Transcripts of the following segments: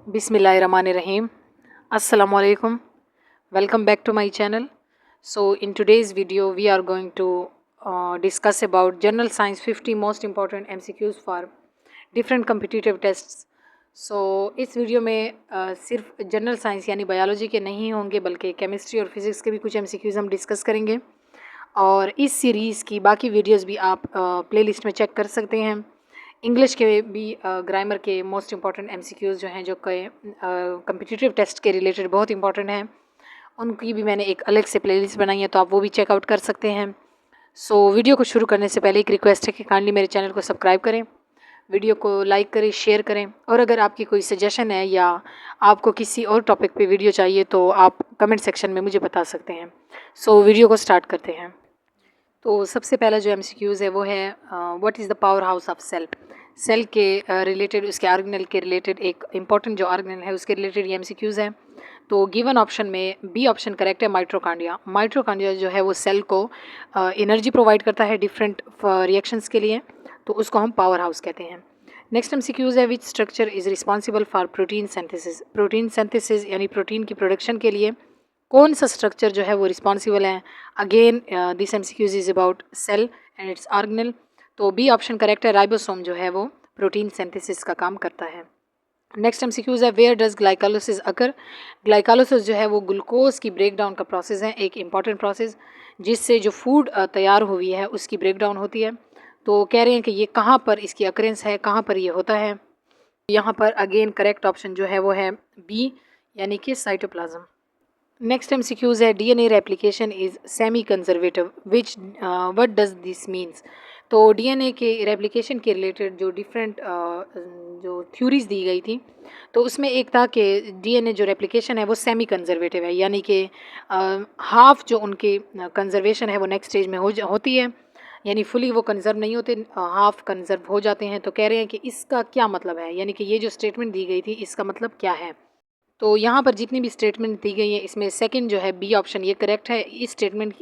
Bismillahirrahmanirrahim. Assalamualaikum. Welcome back to my channel. So in today's video we are going to discuss about general science 50 most important MCQs for different competitive tests. So इस video में सिर्फ general science यानी biology के नहीं होंगे बल्कि chemistry और physics के भी कुछ MCQs हम डिस्कस करेंगे और इस सीरीज़ की बाकी वीडियोस भी आप प्लेलिस्ट में चेक कर सकते हैं। इंग्लिश के भी ग्रामर के मोस्ट इम्पॉर्टेंट MCQs जो हैं जो कम्पिटिटिव टेस्ट के रिलेटेड बहुत इंपॉर्टेंट हैं, उनकी भी मैंने एक अलग से प्लेलिस्ट बनाई है, तो आप वो भी चेकआउट कर सकते हैं। सो वीडियो को शुरू करने से पहले एक रिक्वेस्ट है कि काइंडली मेरे चैनल को सब्सक्राइब करें, वीडियो को लाइक करें, शेयर करें, और अगर आपकी कोई सजेशन है या आपको किसी और टॉपिक पे वीडियो चाहिए तो आप कमेंट सेक्शन में मुझे बता सकते हैं। सो वीडियो को स्टार्ट करते हैं। तो सबसे पहला जो MCQs है वो है what is the power house of cell. Cell के रिलेटेड, उसके ऑर्गेनेल के रिलेटेड एक इम्पॉर्टेंट जो ऑर्गेनेल है उसके रिलेटेड ये MCQs हैं। तो गिवन ऑप्शन में बी ऑप्शन करेक्ट है, माइट्रोकांड्रिया। माइट्रोकांड्रिया जो है वो सेल को एनर्जी प्रोवाइड करता है डिफरेंट रिएक्शंस के लिए, तो उसको हम पावर हाउस कहते हैं। नेक्स्ट MCQs है which structure is responsible for protein synthesis. Protein synthesis यानी प्रोटीन की प्रोडक्शन के लिए कौन सा स्ट्रक्चर जो है वो रिस्पॉन्सिबल है। Again this MCQs is about cell and its organelle. तो बी ऑप्शन करेक्ट है, राइबोसोम जो है वो प्रोटीन सिंथेसिस का काम करता है। नेक्स्ट MCQs है where does glycolysis occur. Glycolysis जो है वो ग्लूकोज की ब्रेक डाउन का प्रोसेस है, एक इंपॉर्टेंट प्रोसेस जिससे जो फूड तैयार हुई है उसकी ब्रेक डाउन होती है। तो कह रहे हैं कि ये कहाँ पर इसकी अकरेंस है, कहाँ पर ये होता है। यहाँ पर अगेन करेक्ट ऑप्शन जो है वो है बी यानी कि साइटोप्लाज्म। नेक्स्ट MCQs है DNA replication is semi conservative which what does this means. तो DNA के रेप्लिकेशन के रिलेटेड जो डिफरेंट जो थ्योरीज दी गई थी, तो उसमें एक था कि DNA जो रेप्लिकेशन है वो सेमी कंजर्वेटिव है, यानी कि हाफ जो उनकी कंजर्वेशन है वो नेक्स्ट स्टेज में होती है, यानी फुली वो कंजर्व नहीं होते, हाफ कंजर्व हो जाते हैं। तो कह रहे हैं कि इसका क्या मतलब है, यानी कि ये जो स्टेटमेंट दी गई थी इसका मतलब क्या है। तो यहाँ पर जितनी भी स्टेटमेंट दी गई है इसमें सेकंड जो है बी ऑप्शन ये करेक्ट है। इस स्टेटमेंट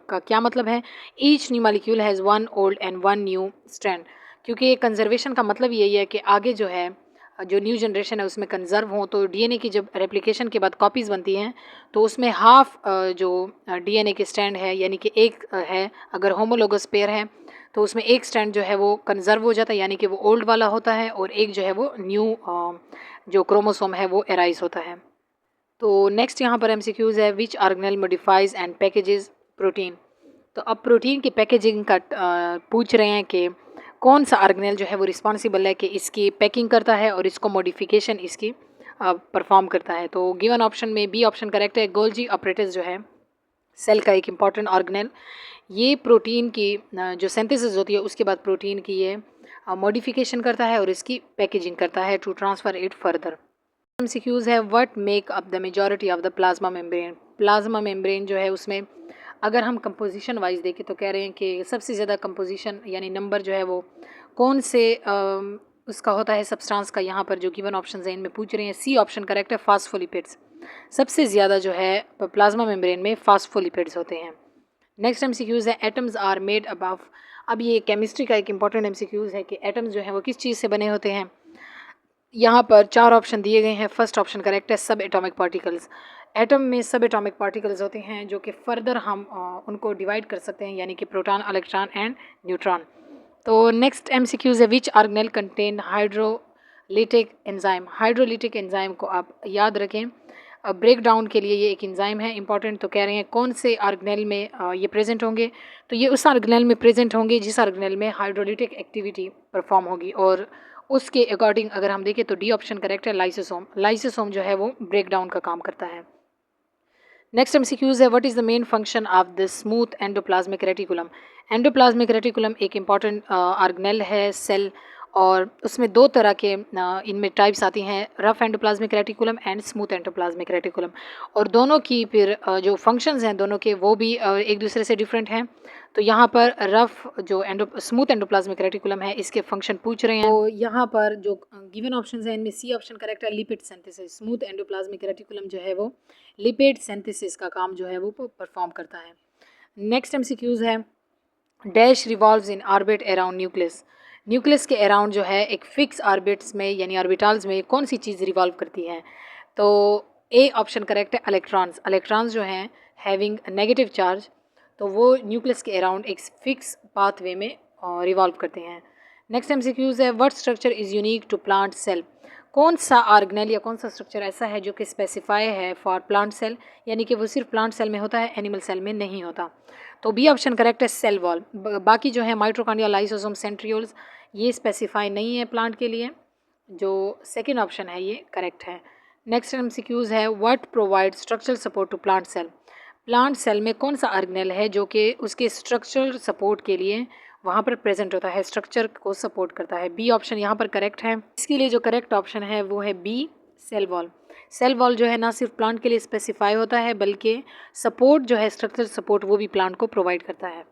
का क्या मतलब है, each new molecule has one old and one new strand. क्योंकि कंजर्वेशन का मतलब यही है कि आगे जो है जो न्यू जनरेशन है उसमें कंजर्व हो, तो DNA की जब रेप्लिकेशन के बाद कॉपीज़ बनती हैं तो उसमें हाफ जो DNA के स्टैंड है, यानी कि एक है, अगर होमोलोगस पेयर है तो उसमें एक स्टैंड जो है वो कंजर्व हो जाता है, यानी कि वो ओल्ड वाला होता है, और एक जो है वो न्यू जो क्रोमोसोम है वो एराइज होता है। तो नेक्स्ट यहाँ पर MCQs है which organelle modifies and packages protein. तो अब प्रोटीन की पैकेजिंग का पूछ रहे हैं कि कौन सा ऑर्गेनेल जो है वो रिस्पॉन्सिबल है कि इसकी पैकिंग करता है और इसको मॉडिफिकेशन इसकी परफॉर्म करता है। तो गिवन ऑप्शन में बी ऑप्शन करेक्ट है, गोल्जी ऑपरेटस जो है सेल का एक इम्पॉर्टेंट ऑर्गेनेल, ये प्रोटीन की जो सिंथेसिस होती है उसके बाद प्रोटीन की ये मॉडिफिकेशन करता है और इसकी पैकेजिंग करता है to transfer it further. MCQs है what make up the majority of the plasma membrane. Plasma membrane जो है उसमें अगर हम कंपोजिशन वाइज देखें तो कह रहे हैं कि सबसे ज़्यादा कंपोजिशन यानी नंबर जो है वो कौन से उसका होता है सब्सटेंस का। यहाँ पर जो गिवन ऑप्शन है इनमें पूछ रहे हैं, सी ऑप्शन करेक्ट है, फास्फोलिपिड्स। सबसे ज़्यादा जो है प्लाज्मा मेम्ब्रेन में फास्फोलिपिड्स होते हैं। नेक्स्ट MCQs है एटम्स आर मेड अबव। अब ये केमिस्ट्री का एक इंपॉर्टेंट MCQs है कि एटम्स जो है वो किस चीज़ से बने होते हैं। यहाँ पर चार ऑप्शन दिए गए हैं, फर्स्ट ऑप्शन करेक्ट है, सब एटॉमिक पार्टिकल्स। एटम में सब एटॉमिक पार्टिकल्स होते हैं जो कि फर्दर हम उनको डिवाइड कर सकते हैं, यानी कि प्रोटॉन, इलेक्ट्रॉन एंड न्यूट्रॉन। तो नेक्स्ट MCQs है which organelle contain hydrolytic enzyme. Hydrolytic enzyme को आप याद रखें, ब्रेक डाउन के लिए ये एक एंजाइम है इंपॉर्टेंट। तो कह रहे हैं कौन से ऑर्गेनेल में ये प्रेजेंट होंगे, तो ये उस ऑर्गेनेल में प्रेजेंट होंगे जिस ऑर्गेनेल में हाइड्रोलिटिक एक्टिविटी परफॉर्म होगी, और उसके अकॉर्डिंग अगर हम देखें तो डी ऑप्शन करेक्ट है, लाइसोसोम। लाइसोसोम जो है वो ब्रेक डाउन का काम करता है। नेक्स्ट MCQs है what is the main function of the smooth endoplasmic reticulum. Endoplasmic reticulum एक इंपॉर्टेंट ऑर्गेनेल है सेल, और उसमें दो तरह के इनमें टाइप्स आती हैं, rough endoplasmic reticulum and smooth endoplasmic reticulum, और दोनों की फिर जो फंक्शंस हैं दोनों के वो भी एक दूसरे से डिफरेंट हैं। तो यहाँ पर रफ जो स्मूथ एंडोप्लाज्मिक रेटिकुलम है इसके फंक्शन पूछ रहे हैं। तो यहाँ पर जो गिवन ऑप्शन है इनमें सी ऑप्शन करेक्ट है, lipid synthesis. Smooth endoplasmic reticulum जो है वो लिपिड सिंथेसिस का काम जो है वो परफॉर्म करता है। नेक्स्ट MCQs है dash revolves in orbit around nucleus. Nucleus के अराउंड जो है एक फिक्स ऑर्बिट्स में यानी ऑर्बिटल्स में कौन सी चीज़ रिवॉल्व करती है? तो ए ऑप्शन करेक्ट है, इलेक्ट्रॉन्स। इलेक्ट्रॉन्स जो हैं हैविंग नेगेटिव चार्ज, तो वो न्यूक्लियस के अराउंड एक फिक्स पाथवे में रिवॉल्व करते हैं। नेक्स्ट एमसीक्यूज है, what structure is unique to plant cell? कौन सा ऑर्गेनेल या कौन सा स्ट्रक्चर ऐसा है जो कि स्पेसिफाई है फॉर प्लांट सेल, यानी कि वो सिर्फ प्लांट सेल में होता है, एनिमल सेल में नहीं होता? तो बी ऑप्शन करेक्ट है, सेल वॉल। बाकी जो है माइटोकॉन्ड्रिया, लाइसोसोम, सेंट्रियोल्स, ये स्पेसिफाई नहीं है प्लांट के लिए। जो सेकेंड ऑप्शन है ये करेक्ट है। नेक्स्ट एमसीक्यूज है, what provide structural support to plant cell? Plant cell में कौन सा ऑर्गेनेल है जो कि उसके स्ट्रक्चरल सपोर्ट के लिए वहाँ पर प्रेजेंट होता है, स्ट्रक्चर को सपोर्ट करता है? बी ऑप्शन यहाँ पर करेक्ट है। इसके लिए जो करेक्ट ऑप्शन है वो है B, cell wall. Cell wall जो है ना सिर्फ प्लांट के लिए स्पेसिफाई होता है बल्कि सपोर्ट जो है, स्ट्रक्चरल सपोर्ट, वो भी प्लांट को प्रोवाइड करता है।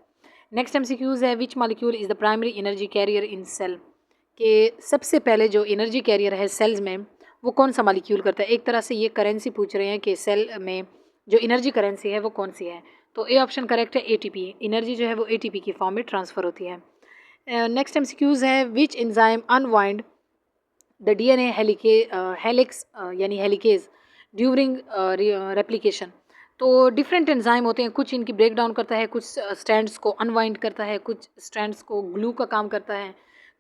नेक्स्ट एमसीक्यूज है, which molecule is the primary energy carrier in cell? के सबसे पहले जो एनर्जी कैरियर है सेल्स में वो कौन सा मॉलिक्यूल करता है? एक तरह से ये करेंसी पूछ रहे हैं कि सेल में जो एनर्जी करेंसी है वो कौन सी है? तो ए ऑप्शन करेक्ट है, एटीपी। एनर्जी जो है वो एटीपी की फॉर्म में ट्रांसफ़र होती है। नेक्स्ट एमसीक्यूज है, which enzyme unwind the DNA helix यानी हेलिकेज ड्यूरिंग रेप्लिकेशन? तो डिफरेंट एंजाइम होते हैं, कुछ इनकी ब्रेक डाउन करता है, कुछ स्ट्रैंड्स को अनवाइंड करता है, कुछ स्ट्रैंड्स को ग्लू का काम करता है।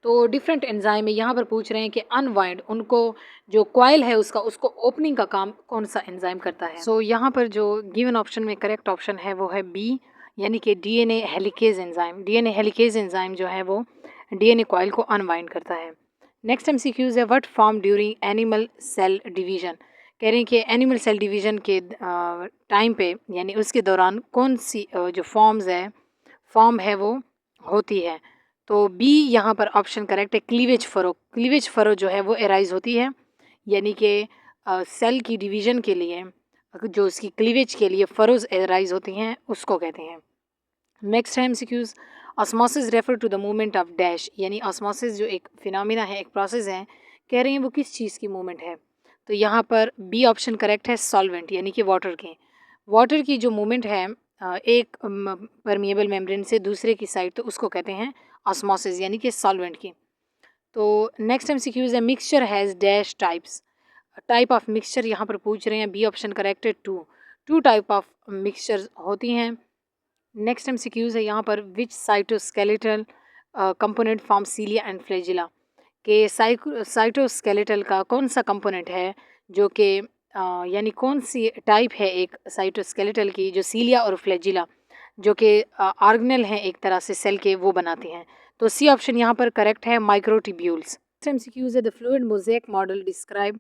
तो डिफरेंट एंजाइम है, यहाँ पर पूछ रहे हैं कि अनवाइंड, उनको जो कॉइल है उसको ओपनिंग का काम कौन सा एंजाइम करता है? सो यहाँ पर जो गिवन ऑप्शन में करेक्ट ऑप्शन है वो है बी, यानी कि DNA helicase enzyme. DNA helicase enzyme जो है वो डीएनए कॉइल को अनवाइंड करता है। नेक्स्ट एमसीक्यूज है, what form during animal cell division? कह रहे हैं कि एनिमल सेल डिवीजन के टाइम पे यानी उसके दौरान कौन सी जो फॉर्म है वो होती है? तो बी यहाँ पर ऑप्शन करेक्ट है, क्लीवेज फरो। क्लीवेज फरो जो है वो एराइज होती है, यानी कि सेल की डिवीजन के लिए जो उसकी क्लीवेज के लिए फरोज एराइज होती हैं उसको कहते हैं। नेक्स्ट है MCQs, osmosis refer to the movement of dash, यानी ऑस्मोसिस जो एक फिनोमिना है, एक प्रोसेस है, कह रहे हैं वो किस चीज़ की मूवमेंट है? तो यहाँ पर बी ऑप्शन करेक्ट है, सॉल्वेंट, यानी कि वाटर की जो मूवमेंट है एक परमिएबल मेम्ब्रेन से दूसरे की साइड, तो उसको कहते हैं ऑस्मोसिस, यानी कि सॉल्वेंट की। तो नेक्स्ट एमसीक्यूज है, mixture has dash types? Type of mixture यहाँ पर पूछ रहे हैं, बी ऑप्शन करेक्ट है, टू टाइप ऑफ मिक्सचर होती हैं। नेक्स्ट एमसीक्यूज है यहाँ पर, which cytoskeletal component form cilia and flagella? के साइटोस्केलेटल का कौन सा कंपोनेंट है जो कि यानी कौन सी टाइप है एक साइटोस्केलेटल की जो सीलिया और फ्लैजिला जो कि ऑर्गेनेल हैं एक तरह से सेल के, वो बनाती हैं? तो सी ऑप्शन यहाँ पर करेक्ट है, माइक्रोट्यूब्यूल्स। नेक्स्ट एमसीक्यूज है, the fluid mosaic model describe?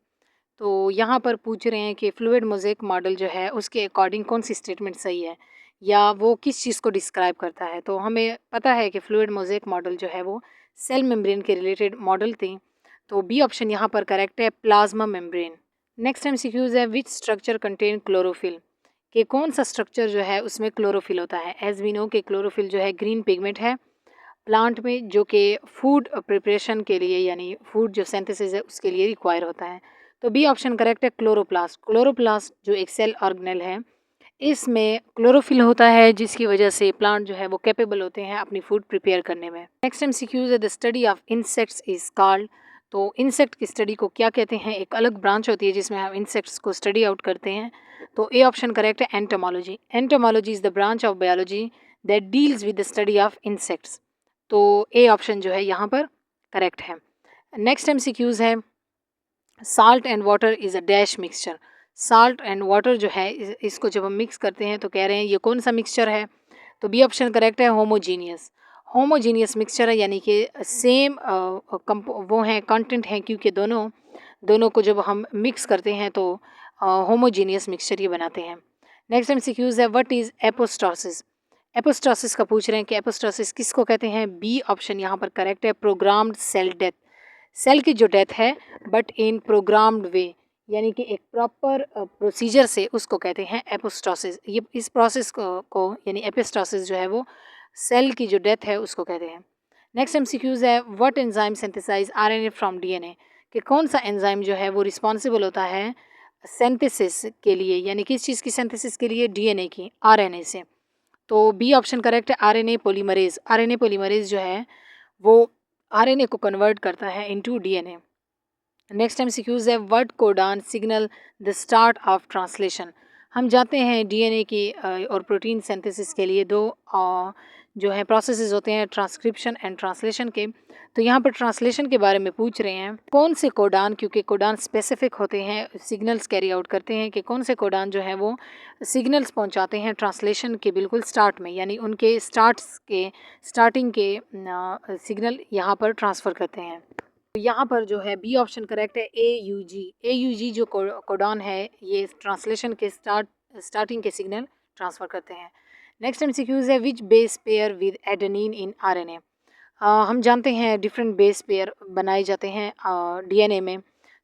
तो यहाँ पर पूछ रहे हैं कि फ्लूइड मोज़ेक मॉडल जो है उसके अकॉर्डिंग कौन सी स्टेटमेंट सही है या वो किस चीज़ को डिस्क्राइब करता है? तो हमें पता है कि फ्लूइड मोज़ेक मॉडल जो है वो सेल मेम्ब्रेन के रिलेटेड मॉडल थी, तो बी ऑप्शन यहाँ पर करेक्ट है, प्लाज्मा मेम्ब्रेन। नेक्स्ट एमसीक्यूज है, विच स्ट्रक्चर कंटेन क्लोरोफिल? कि कौन सा स्ट्रक्चर जो है उसमें क्लोरोफिल होता है? एज वी नो कि क्लोरोफिल जो है ग्रीन पिगमेंट है प्लांट में, जो कि फूड प्रिपरेशन के लिए यानी फूड जो सिंथेसिस है उसके लिए रिक्वायर होता है। तो बी ऑप्शन करेक्ट है, क्लोरोप्लास्ट। क्लोरोप्लास्ट जो एक सेल ऑर्गेनेल है इसमें क्लोरोफिल होता है, जिसकी वजह से प्लांट जो है वो कैपेबल होते हैं अपनी फूड प्रिपेयर करने में। नेक्स्ट एमसीक्यूज है, the study of insects is called? तो इंसेक्ट की स्टडी को क्या कहते हैं? एक अलग ब्रांच होती है जिसमें हम इंसेक्ट्स को स्टडी आउट करते हैं। तो ए ऑप्शन करेक्ट है, entomology. Entomology is the branch of biology that deals with the study of insects. तो ए ऑप्शन जो है यहाँ पर करेक्ट है। नेक्स्ट एमसीक्यूज है, salt and water is a dash mixture? Salt and water जो है इसको जब हम मिक्स करते हैं तो कह रहे हैं ये कौन सा मिक्सचर है? तो बी ऑप्शन करेक्ट है, होमोजीनियस। होमोजीनियस मिक्सचर है, यानी कि सेम वो हैं कंटेंट हैं, क्योंकि दोनों को जब हम मिक्स करते हैं तो होमोजीनियस मिक्सचर ये बनाते हैं। नेक्स्ट एमसीक्यूज है, व्हाट इज़ एपोस्टोसिस? एपोस्टोसिस का पूछ रहे हैं कि एपोस्टोसिस किसको कहते हैं? बी ऑप्शन यहाँ पर करेक्ट है, प्रोग्राम्ड सेल डेथ। सेल की जो डेथ है बट इन प्रोग्राम्ड वे, यानी कि एक प्रॉपर प्रोसीजर से, उसको कहते हैं एपोस्टोसिस। ये इस प्रोसेस को यानी एपोस्टोसिस जो है वो सेल की जो डेथ है उसको कहते हैं। नेक्स्ट एमसीक्यूज है, what enzyme synthesize RNA from DNA? कि कौन सा एंजाइम जो है वो रिस्पॉन्सिबल होता है सिंथेसिस के लिए, यानी किस चीज़ की सिंथेसिस के लिए? डीएनए की, आरएनए से। तो बी ऑप्शन करेक्ट है, आरएनए पॉलीमरेज। आरएनए पॉलीमरेज जो है वो आरएनए को कन्वर्ट करता है इनटू डीएनए। नेक्स्ट एमसीक्यूज है what codon signal the start of translation. हम जानते हैं डीएनए की और प्रोटीन सिंथेसिस के लिए दो जो है प्रोसेसेस होते हैं, ट्रांसक्रिप्शन एंड ट्रांसलेशन के। तो यहाँ पर ट्रांसलेशन के बारे में पूछ रहे हैं कौन से कोडान, क्योंकि कोडान स्पेसिफिक होते हैं, सिग्नल्स कैरी आउट करते हैं कि कौन से कोडान जो है वो सिग्नल्स पहुँचाते हैं ट्रांसलेशन के बिल्कुल स्टार्ट में, यानी उनके स्टार्टिंग के सिग्नल यहाँ पर ट्रांसफ़र करते हैं। तो यहाँ पर जो है बी ऑप्शन करेक्ट है, ए यू जी जो कोडॉन है ये ट्रांसलेशन के स्टार्टिंग के सिग्नल ट्रांसफ़र करते हैं। नेक्स्ट एमसीक्यूज है which base pair with adenine in RNA. हम जानते हैं डिफरेंट बेस पेयर बनाए जाते हैं डीएनए में।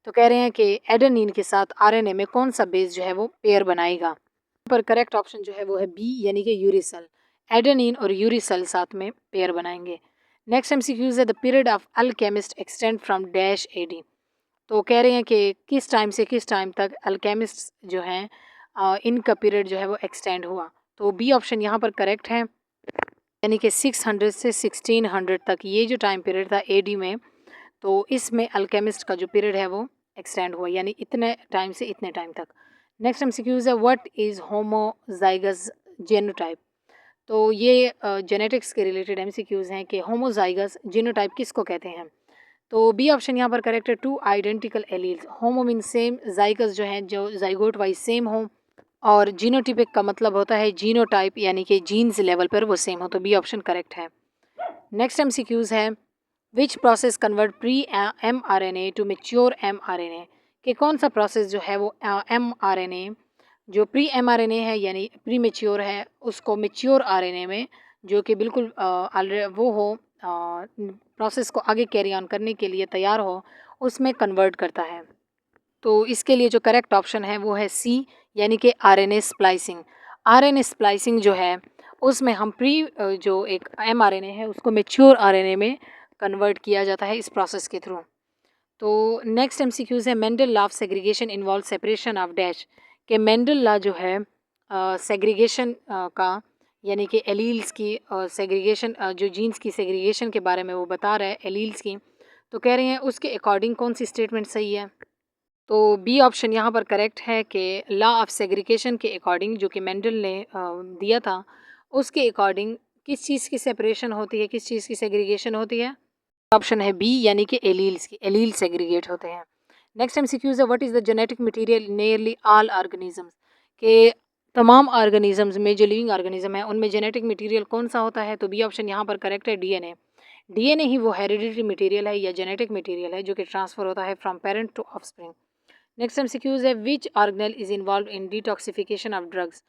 तो कह रहे हैं कि एडेनिन के साथ आरएनए में कौन सा बेस जो है वो पेयर बनाएगा। यहाँ पर करेक्ट ऑप्शन जो है वो है बी, यानी कि यूरिसल। एडेनिन और यूरिसल साथ में पेयर बनाएंगे। नेक्स्ट एमसीक्यूज है the period of alchemist extend from dash AD. तो कह रहे हैं कि किस टाइम से किस टाइम तक अल्केमिस्ट जो हैं इनका पीरियड जो है वो एक्सटेंड हुआ। तो बी ऑप्शन यहाँ पर करेक्ट है, यानी कि 600 से 1600 तक ये जो टाइम पीरियड था एडी में, तो इसमें अल्केमिस्ट का जो पीरियड है वो एक्सटेंड हुआ, यानी इतने टाइम से इतने टाइम तक। नेक्स्ट एमसीक्यूज है व्हाट इज़ होमोजाइगस जेनोटाइप। तो ये जेनेटिक्स के रिलेटेड एमसीक्यूज हैं कि होमोजाइगस जीनोटाइप किसको कहते हैं। तो बी ऑप्शन यहाँ पर करेक्ट है, two identical alleles. Homo mean same, zygous जो है जो जाइगोट वाइज सेम हो, और जीनोटिपिक का मतलब होता है जीनोटाइप, यानी कि जीन्स लेवल पर वो सेम हो। तो बी ऑप्शन करेक्ट है। नेक्स्ट एमसीक्यूज है which process convert pre M R N A to mature M R N A. कि कौन सा प्रोसेस जो है वो एम आर एन ए जो pre M R N A है यानी प्री मेच्योर है, उसको मेच्योर आर एन ए में जो कि बिल्कुल वो हो, प्रोसेस को आगे कैरी ऑन करने के लिए तैयार हो, उसमें कन्वर्ट करता है। तो इसके लिए जो करेक्ट ऑप्शन है वो है सी, यानी कि आरएनए स्प्लाइसिंग। आरएनए स्प्लाइसिंग जो है उसमें हम जो एक एमआरएनए है उसको मैच्योर आरएनए में कन्वर्ट किया जाता है इस प्रोसेस के थ्रू। तो नेक्स्ट एमसीक्यूज है Mendel law of segregation involve separation of dash. कि मेंडल लॉ जो है सेग्रीगेशन का, यानी कि एलील्स की सेग्रीगेशन, जो जीन्स की सेग्रीगेशन के बारे में वो बता रहा है एलील्स की। तो कह रहे हैं उसके अकॉर्डिंग कौन सी स्टेटमेंट सही है। तो बी ऑप्शन यहाँ पर करेक्ट है कि लॉ ऑफ सेग्रीगेशन के अकॉर्डिंग जो कि मेंडल ने दिया था, उसके अकॉर्डिंग किस चीज़ की सेपरेशन होती है, किस चीज़ की सेग्रीगेशन होती है। ऑप्शन है बी, यानी कि एलील्स की, एलील सेग्रीगेट होते हैं। नेक्स्ट एमसीक्यूज है what is the genetic material nearly all organisms. के तमाम ऑर्गेनिजम्स में जो लिविंग ऑर्गेनिज्म है उनमें जेनेटिक मटेरियल कौन सा होता है। तो बी ऑप्शन यहाँ पर करेक्ट है, डीएनए। डीएनए ही वो हेरिडिटरी मटेरियल है या जेनेटिक मटेरियल है जो कि ट्रांसफ़र होता है from parent to offspring. Next MCQs है which organelle is involve in detoxification of drugs.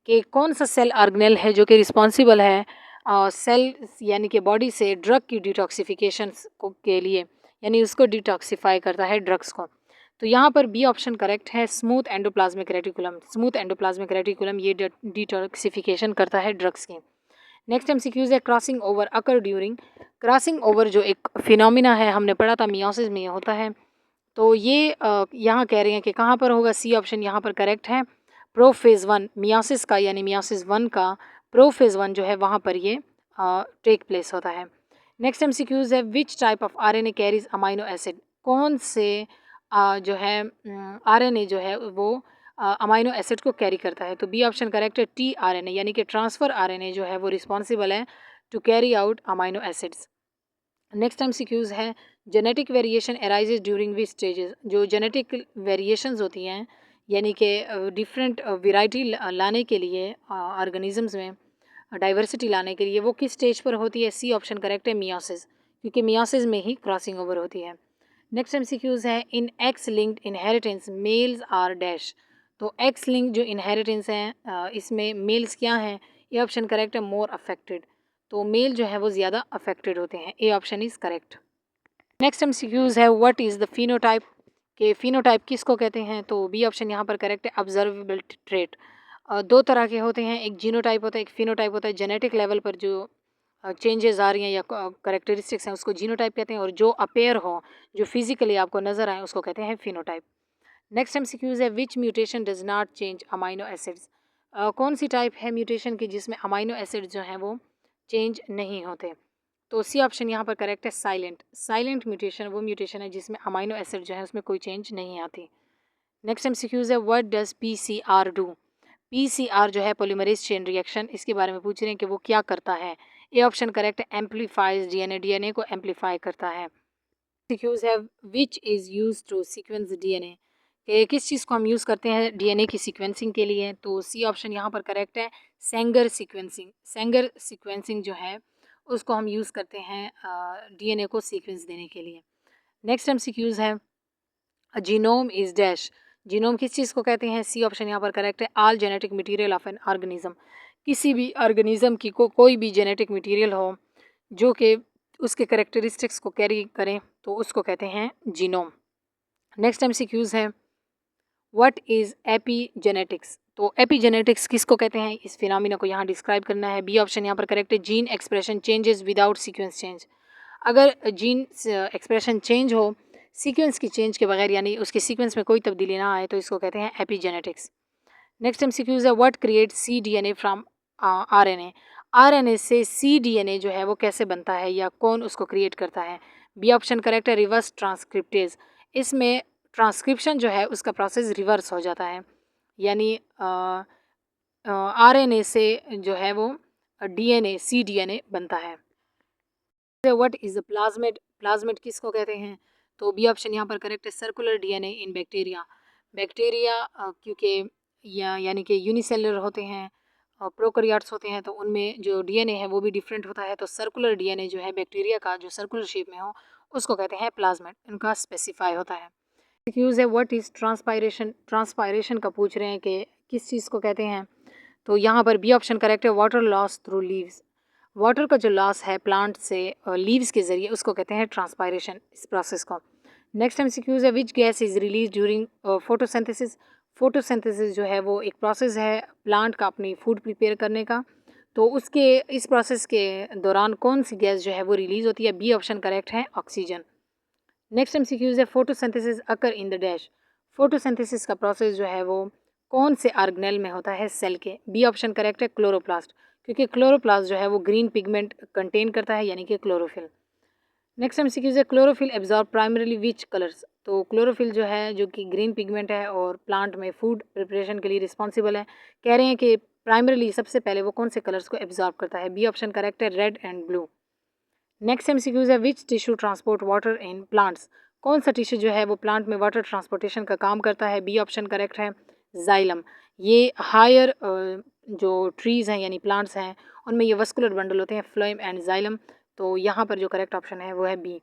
कि कौन सा सेल ऑर्गेनेल है जो कि रिस्पॉन्सिबल है सेल यानी कि बॉडी से ड्रग की डिटॉक्सिफिकेशन के लिए, यानी उसको डिटॉक्सिफाई करता है ड्रग्स को। तो यहाँ पर बी ऑप्शन करेक्ट है, smooth endoplasmic reticulum. Smooth endoplasmic reticulum ये डिटॉक्सिफिकेशन करता है ड्रग्स की। नेक्स्ट एमसीक्यूज है क्रॉसिंग ओवर अकर ड्यूरिंग। क्रॉसिंग ओवर जो एक फिनोमिना है हमने पढ़ा था मियोसिस में होता है। तो ये यहाँ कह रहे हैं कि कहाँ पर होगा। सी ऑप्शन यहाँ पर करेक्ट है, प्रोफेज़ 1 मियासिस का, यानी मियासिस 1 का प्रोफेज़ 1 जो है वहाँ पर ये टेक प्लेस होता है। नेक्स्ट एमसीक्यूज है which type of RNA carries amino acid. कौन से जो है आरएनए जो है वो अमाइनो एसिड को कैरी करता है। तो बी ऑप्शन करेक्ट है, टी आरएनए, यानी कि ट्रांसफ़र आरएनए जो है वो रिस्पॉन्सिबल है to carry out amino acids. Next MCQs है genetic variation arises during which stages. जो जेनेटिक वेरिएशंस होती हैं, यानी कि डिफरेंट वेराइटी लाने के लिए ऑर्गेनिजम्स में डाइवर्सिटी लाने के लिए वो किस स्टेज पर होती है। सी ऑप्शन करेक्ट है, मियोसिस, क्योंकि मियोसिस में ही क्रॉसिंग ओवर होती है। नेक्स्ट एमसीक्यूज है in X linked inheritance males are dash. तो एक्स लिंक जो इनहेरिटेंस हैं इसमें मेल्स क्या हैं। ये ऑप्शन करेक्ट है, मोर अफेक्टेड। तो मेल जो है वो ज़्यादा अफेक्टेड होते हैं। A option is correct. Next MCQs है व्हाट इज़ द फिनोटाइप। के फिनोटाइप किसको कहते हैं। तो बी ऑप्शन यहाँ पर करेक्ट है, ऑब्जर्वेबल ट्रेट। दो तरह के होते हैं, एक जीनोटाइप होता है, एक फिनोटाइप होता है। जेनेटिक लेवल पर जो चेंजेस आ रही हैं या करेक्टरिस्टिक्स हैं उसको जीनोटाइप कहते हैं, और जो अपेयर हो, जो फिजिकली आपको नज़र आए, उसको कहते हैं फिनोटाइप। नेक्स्ट एमसीक्यूज है which mutation does not change amino acids. कौन सी टाइप है म्यूटेशन की जिसमें अमाइनो एसिड जो हैं वो चेंज नहीं होते। तो सी ऑप्शन यहाँ पर करेक्ट है साइलेंट। साइलेंट म्यूटेशन वो म्यूटेशन है जिसमें अमाइनो एसिड जो है उसमें कोई चेंज नहीं आती। नेक्स्ट एमसीक्यूज है what does PCR do. PCR जो है पॉलीमरेज चेन रिएक्शन, इसके बारे में पूछ रहे हैं कि वो क्या करता है। ए ऑप्शन करेक्ट है एम्पलीफाइज डीएनए, डीएनए को एम्पलीफाई करता है। एमसीक्यूज है which is use to sequence DNA, कि किस चीज़ को हम यूज़ करते हैं डीएनए की सीक्वेंसिंग के लिए। तो सी ऑप्शन यहाँ पर करेक्ट है सेंगर सीक्वेंसिंग। सेंगर सीक्वेंसिंग जो है उसको हम यूज़ करते हैं डीएनए को सीक्वेंस देने के लिए। नेक्स्ट एमसीक्यूज है जीनोम इज डैश। जीनोम किस चीज़ को कहते हैं। सी ऑप्शन यहाँ पर करेक्ट है all genetic material of an organism. किसी भी ऑर्गेनिज्म की कोई भी जेनेटिक मटेरियल हो जो कि उसके करेक्टरिस्टिक्स को कैरी करें तो उसको कहते हैं जीनोम। नेक्स्ट एमसीक्यूज है व्हाट इज़ एपीजेनेटिक्स। तो एपीजेनेटिक्स किसको कहते हैं, इस फिनोमिना को यहाँ डिस्क्राइब करना है। बी ऑप्शन यहाँ पर करेक्ट है gene expression changes without sequence change. अगर जीन एक्सप्रेशन चेंज हो सीक्वेंस की चेंज के बगैर, यानी उसके सीक्वेंस में कोई तब्दीली ना आए, तो इसको कहते हैं एपीजेनेटिक्स। नेक्स्ट एमसीक्यूज है what create C DNA from RNA. RNA से सी डीएनए जो है वो कैसे बनता है या कौन उसको क्रिएट करता है। बी ऑप्शन करेक्ट है रिवर्स ट्रांसक्रिप्टेज। इसमें ट्रांसक्रिप्शन जो है उसका प्रोसेस रिवर्स हो जाता है, यानी आरएनए से जो है वो डीएनए सी डीएनए बनता है। What is the plasmid. Plasmid किसको कहते हैं। तो बी ऑप्शन यहाँ पर करेक्ट है circular DNA in bacteria. Bacteria क्योंकि यानी कि यूनिसेलुलर होते हैं, प्रोकैरियोट्स होते हैं, तो उनमें जो डीएनए है वो भी डिफरेंट होता है। तो सर्कुलर डीएनए जो है बैक्टीरिया का जो सर्कुलर शेप में हो उसको कहते हैं प्लाज्मिड, इनका स्पेसिफाई होता है। एक्यूज़ है व्हाट इज़ ट्रांसपायरेशन। ट्रांसपायरेशन का पूछ रहे हैं कि किस चीज़ को कहते हैं। तो यहाँ पर बी ऑप्शन करेक्ट है water loss through leaves. Water का जो लॉस है प्लांट से लीव्स के ज़रिए उसको कहते हैं ट्रांसपायरेशन, इस प्रोसेस को। नेक्स्ट एमसीक्यूज है which gas is release during photosynthesis. Photosynthesis जो है वो एक प्रोसेस है प्लांट का अपनी फूड प्रिपेयर करने का, तो उसके इस प्रोसेस के दौरान कौन सी गैस जो है वो रिलीज़ होती है। बी ऑप्शन करेक्ट है ऑक्सीजन। नेक्स्ट एमसीक्यूज है photosynthesis occur in the dash. Photosynthesis का प्रोसेस जो है वो कौन से ऑर्गेनेल में होता है, सेल के। बी ऑप्शन करेक्ट है क्लोरोप्लास्ट, क्योंकि क्लोरोप्लास्ट जो है वो ग्रीन पिगमेंट कंटेन करता है, यानी कि क्लोरोफिल। नेक्स्ट एमसीक्यूज है क्लोरोफिल एब्जॉर्ब प्राइमरीली विच कलर्स। तो क्लोरोफिल जो है जो कि ग्रीन पिगमेंट है और प्लांट में फूड प्रिपरेशन के लिए रिस्पॉन्सिबल है, कह रहे हैं कि प्राइमरीली सबसे पहले वो कौन से कलर्स को एब्जॉर्ब करता है। बी ऑप्शन करेक्ट है red and blue. Next MCQs है which tissue transport water in plants. कौन सा टिश्यू जो है वो प्लांट में वाटर ट्रांसपोर्टेशन का काम करता है। बी ऑप्शन करेक्ट है जाइलम। ये हायर जो ट्रीज़ हैं यानी प्लांट्स हैं उनमें ये वस्कुलर बंडल होते हैं फ्लोएम एंड जाइलम, तो यहाँ पर जो करेक्ट ऑप्शन है वो है बी।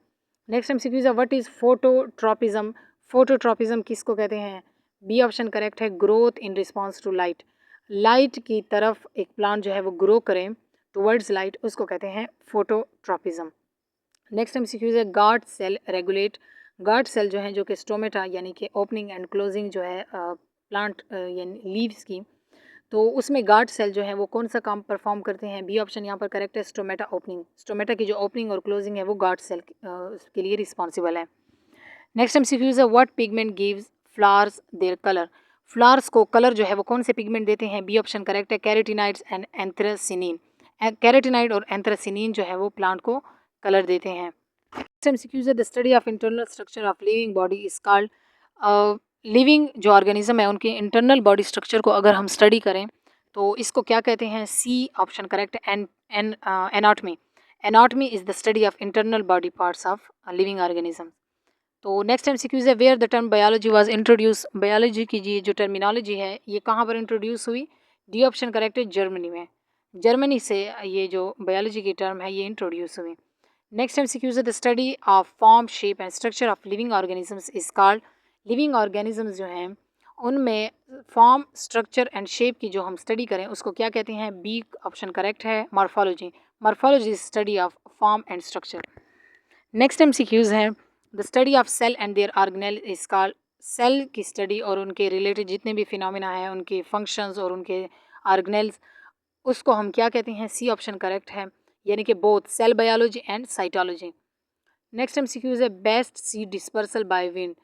नेक्स्ट एमसीक्यूज है व्हाट इज़ फोटोट्रॉपिज्म। फोटोट्रॉपिज्म किसको कहते हैं। बी ऑप्शन करेक्ट है growth in response to light. Light की तरफ एक प्लांट जो है वो ग्रो करें टुवर्ड्स लाइट, उसको कहते हैं फोटोट्रॉपिज्म। नेक्स्ट एमसीक्यूज है guard cell regulate. Guard cell जो है जो कि स्टोमेटा यानी कि ओपनिंग एंड क्लोजिंग जो है प्लांट यानी लीव्स की, तो उसमें गार्ड सेल जो है वो कौन सा काम परफॉर्म करते हैं। बी ऑप्शन यहाँ पर करेक्ट है स्टोमेटा ओपनिंग। स्टोमेटा की जो ओपनिंग और क्लोजिंग है वो गार्ड सेल के लिए रिस्पॉन्सिबल है। नेक्स्ट एमसीक्यूज है what pigment gives flowers their colour. Flowers को कलर जो है वो कौन से पिगमेंट देते हैं। बी ऑप्शन करेक्ट है कैरेटिनाइड्स एंड एंथ्रासिनिन। कैरेटिनाइड और एंथ्रासिनिन जो है वो प्लांट को कलर देते हैं। नेक्स्ट एमसीक्यूज है the study of internal structure of living body is called. Living जो ऑर्गेनिज्म है उनके इंटरनल बॉडी स्ट्रक्चर को अगर हम स्टडी करें तो इसको क्या कहते हैं। सी ऑप्शन करेक्ट है anatomy. Anatomy is the study of internal body parts of living organism. तो नेक्स्ट एमसीक्यूज है where the term biology was introduce. Biology की जो टर्मिनोलॉजी है ये कहाँ पर इंट्रोड्यूस हुई। डी ऑप्शन करेक्ट है जर्मनी में। जर्मनी से ये जो बायोलॉजी की टर्म है ये इंट्रोड्यूस हुई। नेक्स्ट एमसीक्यूज है the study of form shape and structure of living organisms is called. Living organisms जो हैं उनमें फॉर्म स्ट्रक्चर एंड शेप की जो हम स्टडी करें उसको क्या कहते हैं। बी ऑप्शन करेक्ट है morphology. Morphology is study of form and structure. Next MCQs है the study of cell and their organelle is called. Cell की स्टडी और उनके रिलेटेड जितने भी फिनोमिना हैं उनके फंक्शंस और उनके ऑर्गेनेल्स उसको हम क्या कहते हैं। सी ऑप्शन करेक्ट है, यानी कि both cell biology and cytology. Next MCQs है best seed dispersal by wind.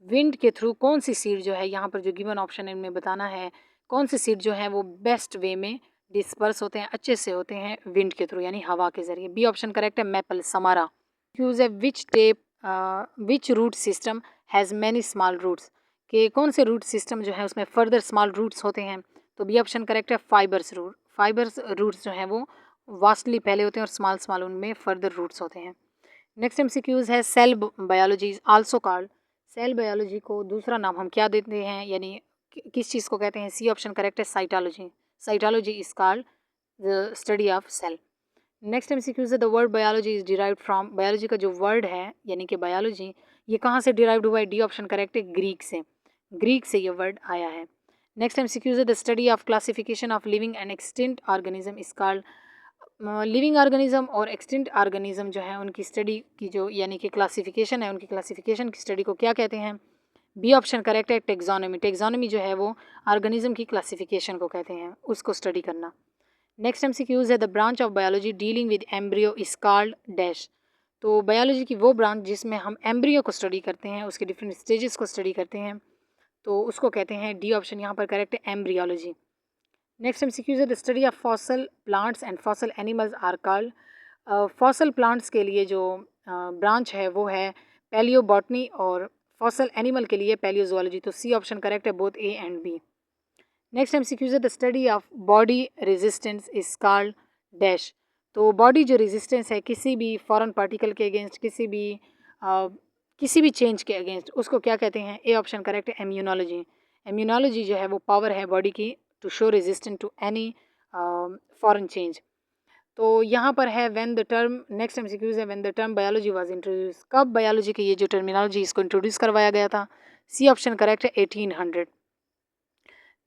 Wind के थ्रू कौन सी सीड जो है यहाँ पर जो गिवन ऑप्शन है इनमें बताना है कौन सी सीड जो है वो बेस्ट वे में डिस्पर्स होते हैं, अच्छे से होते हैं विंड के थ्रू यानी हवा के ज़रिए। बी ऑप्शन करेक्ट है, मैपल समारा। यूज़ है which root system has many small roots, कि कौन से रूट सिस्टम जो है उसमें फर्दर स्मॉल रूट्स होते हैं। तो बी ऑप्शन करेक्ट है, फाइबर्स रूट। फाइबर्स रूट्स जो हैं वो वास्टली फैले होते हैं और स्मॉल स्मॉल उनमें फर्दर रूट्स होते हैं। नेक्स्ट एमसीक्यूज है cell biology is also called. Cell biology को दूसरा नाम हम क्या देते हैं, यानी किस चीज़ को कहते हैं। सी ऑप्शन करेक्ट है, cytology. Cytology is called the study of cell. Next MCQs है the word biology is derived from. Biology का जो वर्ड है यानी कि बायोलॉजी, ये कहाँ से डिराइव्ड हुआ है। डी ऑप्शन करेक्ट है, ग्रीक से। ग्रीक से ये वर्ड आया है। नेक्स्ट एमसीक्यूज है the study of classification of living and extinct organism is called. Living organism और एक्सटिंक्ट ऑर्गेनिज्म जो है उनकी स्टडी की जो यानी कि क्लासिफिकेशन है, उनकी क्लासिफिकेशन की स्टडी को क्या कहते हैं। बी ऑप्शन करेक्ट है, टेक्सोनॉमी। टेक्सोनॉमी जो है वो ऑर्गेनिज्म की क्लासिफिकेशन को कहते हैं, उसको स्टडी करना। नेक्स्ट एमसीक्यूज है the branch of biology dealing with embryo is called dash. तो बायोलॉजी की वो ब्रांच जिसमें हम एम्ब्रियो को स्टडी करते हैं, उसके डिफरेंट स्टेजेस को स्टडी करते हैं, तो उसको कहते हैं, डी ऑप्शन यहाँ पर करेक्ट है, एम्ब्रियोलॉजी। नेक्स्ट एमसीक्यूज है the study of fossil plants and fossil animals are called. Fossil plants के लिए जो ब्रांच है वो है पैलियोबॉटनी और फॉसल एनिमल के लिए पैलियोजोलॉजी। तो सी ऑप्शन करेक्ट है, both A and B. Next MCQs है the study of body resistance is called dash. तो बॉडी जो रेजिस्टेंस है किसी भी फॉरेन पार्टिकल के अगेंस्ट, किसी भी चेंज के अगेंस्ट, उसको क्या कहते हैं। ए ऑप्शन करेक्ट है, इम्यूनोलॉजी। इम्यूनोलॉजी जो है वो पावर है बॉडी की to show resistant to any foreign change. तो यहाँ पर है when the term. Next MCQs है when the term biology was introduce. कब बायोलॉजी की ये जो टर्मिनोलॉजी इसको इंट्रोड्यूस करवाया गया था। सी ऑप्शन करेक्ट है, 1800।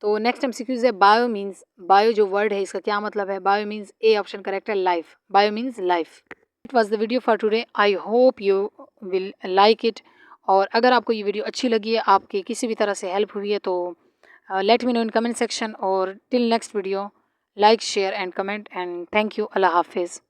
तो नेक्स्ट एमसीक्यूज है बायो मीन्स। बायो जो वर्ड है इसका क्या मतलब है। Bio means, A option correct है, life. Bio means life. It was the video for today, I hope you will like it. और अगर आपको ये वीडियो अच्छी लगी है, आपकी किसी भी तरह से हेल्प हुई है, तो let me know in comment section. और till next video, like share and comment and thank you. अल्लाह हाफिज़।